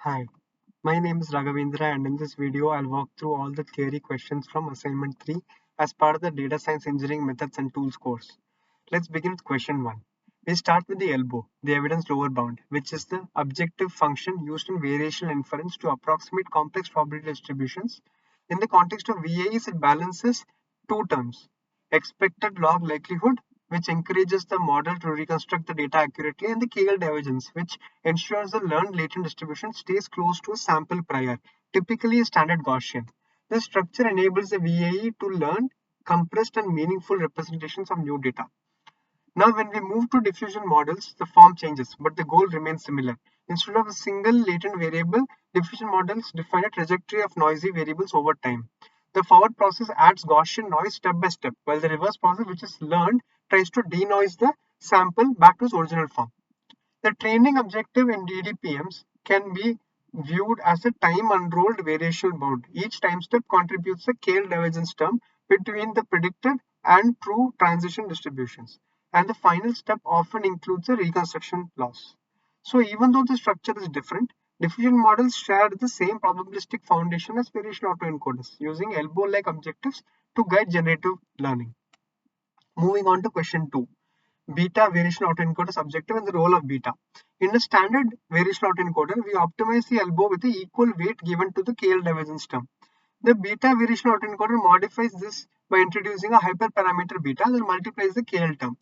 Hi, my name is Raghavendra and in this video I'll walk through all the theory questions from Assignment 3 as part of the Data Science Engineering Methods and Tools course. Let's begin with question 1. We start with the ELBO, the evidence lower bound, which is the objective function used in variational inference to approximate complex probability distributions. In the context of VAEs, it balances two terms, expected log likelihood, which encourages the model to reconstruct the data accurately, and the KL divergence, which ensures the learned latent distribution stays close to a sample prior, typically a standard Gaussian. This structure enables the VAE to learn compressed and meaningful representations of new data. Now, when we move to diffusion models, the form changes, but the goal remains similar. Instead of a single latent variable, diffusion models define a trajectory of noisy variables over time. The forward process adds Gaussian noise step by step, while the reverse process, which is learned, tries to denoise the sample back to its original form. The training objective in DDPMs can be viewed as a time unrolled variational bound. Each time step contributes a KL divergence term between the predicted and true transition distributions. And the final step often includes a reconstruction loss. So even though the structure is different, diffusion models share the same probabilistic foundation as variational autoencoders, using ELBO-like objectives to guide generative learning. Moving on to question 2. Beta variational autoencoder subjective and the role of beta. In a standard variational autoencoder, we optimize the ELBO with the equal weight given to the KL divergence term. The beta variational autoencoder modifies this by introducing a hyperparameter beta that multiplies the KL term.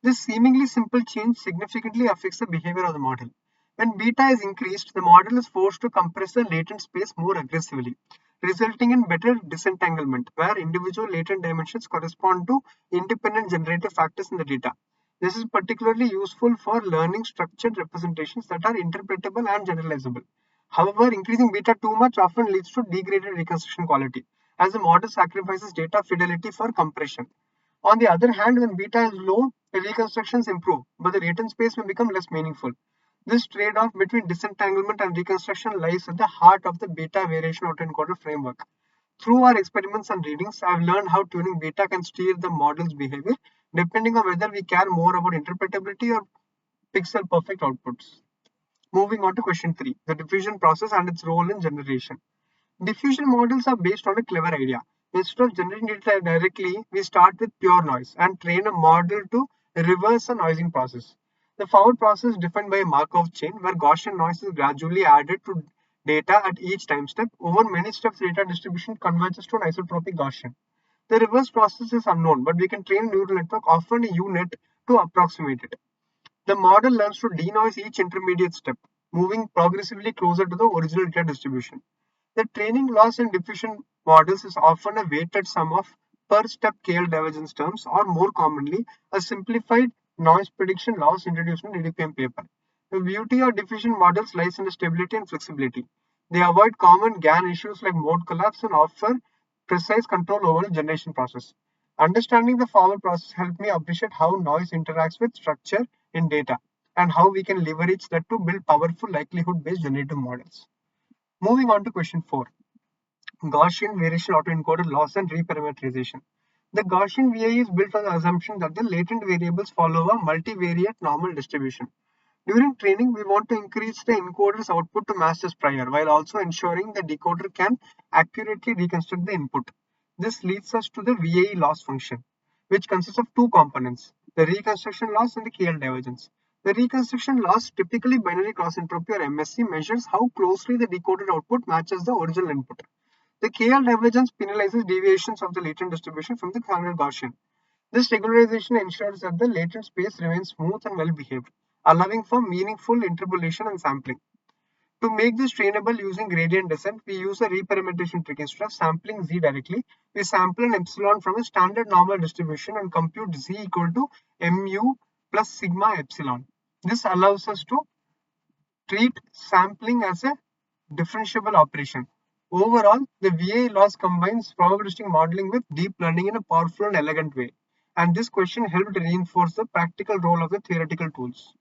This seemingly simple change significantly affects the behavior of the model. When beta is increased, the model is forced to compress the latent space more aggressively, resulting in better disentanglement, where individual latent dimensions correspond to independent generative factors in the data. This is particularly useful for learning structured representations that are interpretable and generalizable. However, increasing beta too much often leads to degraded reconstruction quality, as the model sacrifices data fidelity for compression. On the other hand, when beta is low, the reconstructions improve, but the latent space may become less meaningful. This trade-off between disentanglement and reconstruction lies at the heart of the beta variation autoencoder framework. Through our experiments and readings, I've learned how tuning beta can steer the model's behavior, depending on whether we care more about interpretability or pixel perfect outputs. Moving on to question 3, the diffusion process and its role in generation. Diffusion models are based on a clever idea. Instead of generating data directly, we start with pure noise and train a model to reverse the noising process. The forward process is defined by a Markov chain where Gaussian noise is gradually added to data at each time step. Over many steps, data distribution converges to an isotropic Gaussian. The reverse process is unknown, but we can train a neural network, often a U-net, to approximate it. The model learns to denoise each intermediate step, moving progressively closer to the original data distribution. The training loss in diffusion models is often a weighted sum of per step KL divergence terms, or more commonly, a simplified noise prediction loss introduced in DDPM paper. The beauty of diffusion models lies in the stability and flexibility. They avoid common GAN issues like mode collapse and offer precise control over the generation process. Understanding the forward process helped me appreciate how noise interacts with structure in data and how we can leverage that to build powerful likelihood-based generative models. Moving on to question 4. Gaussian variational autoencoder loss and reparameterization. The Gaussian VAE is built on the assumption that the latent variables follow a multivariate normal distribution. During training, we want to increase the encoder's output to match this prior, while also ensuring the decoder can accurately reconstruct the input. This leads us to the VAE loss function, which consists of two components, the reconstruction loss and the KL divergence. The reconstruction loss, typically binary cross entropy or MSE, measures how closely the decoded output matches the original input. The KL divergence penalizes deviations of the latent distribution from the standard Gaussian. This regularization ensures that the latent space remains smooth and well behaved, allowing for meaningful interpolation and sampling. To make this trainable using gradient descent, we use a reparameterization trick. Instead of sampling z directly, we sample an epsilon from a standard normal distribution and compute z equal to mu plus sigma epsilon. This allows us to treat sampling as a differentiable operation. Overall, the VAE loss combines probabilistic modeling with deep learning in a powerful and elegant way. And this question helped reinforce the practical role of the theoretical tools.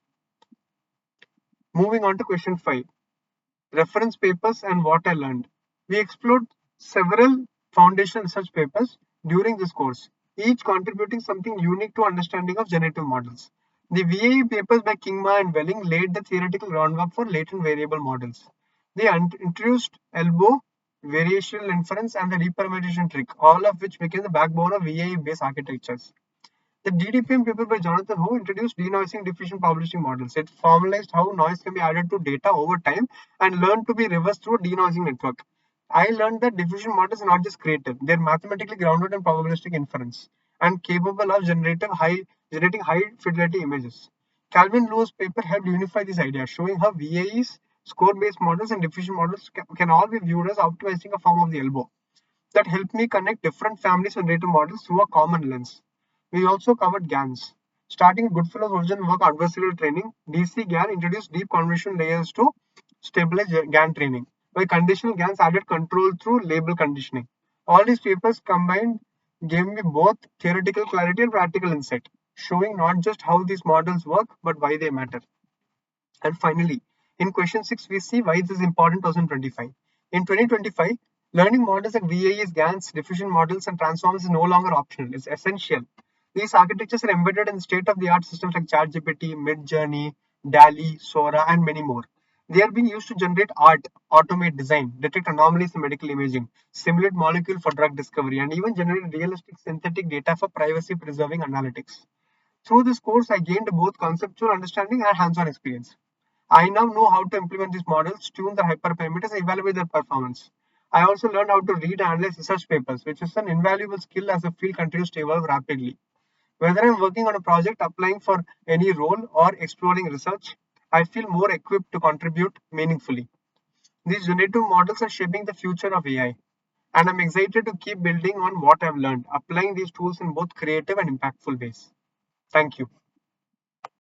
Moving on to question 5. Reference papers and what I learned. We explored several foundation research papers during this course, each contributing something unique to understanding of generative models. The VAE papers by Kingma and Welling laid the theoretical groundwork for latent variable models. They introduced ELBO, variational inference, and the repermutation trick, all of which became the backbone of VAE-based architectures. The DDPM paper by Jonathan Ho introduced denoising diffusion publishing models. It formalized how noise can be added to data over time and learned to be reversed through a denoising network. I learned that diffusion models are not just creative, they're mathematically grounded in probabilistic inference and capable of generating high fidelity images. Calvin Lewis' paper helped unify these ideas, showing how VAEs, score-based models, and diffusion models can all be viewed as optimizing a form of the ELBO that helped me connect different families of data models through a common lens. We also covered GANs. Starting Goodfellow's original work on adversarial training, DC GAN introduced deep convolution layers to stabilize GAN training, while conditional GANs added control through label conditioning. All these papers combined gave me both theoretical clarity and practical insight, showing not just how these models work, but why they matter. And finally, in question 6, we see why this is important in 2025. In 2025, learning models like VAEs, GANs, diffusion models, and transformers is no longer optional. It's essential. These architectures are embedded in state-of-the-art systems like ChatGPT, Midjourney, DALI, Sora, and many more. They are being used to generate art, automate design, detect anomalies in medical imaging, simulate molecule for drug discovery, and even generate realistic synthetic data for privacy-preserving analytics. Through this course, I gained both conceptual understanding and hands-on experience. I now know how to implement these models, tune the hyperparameters, and evaluate their performance. I also learned how to read and analyze research papers, which is an invaluable skill as the field continues to evolve rapidly. Whether I'm working on a project, applying for any role, or exploring research, I feel more equipped to contribute meaningfully. These generative models are shaping the future of AI, and I'm excited to keep building on what I've learned, applying these tools in both creative and impactful ways. Thank you.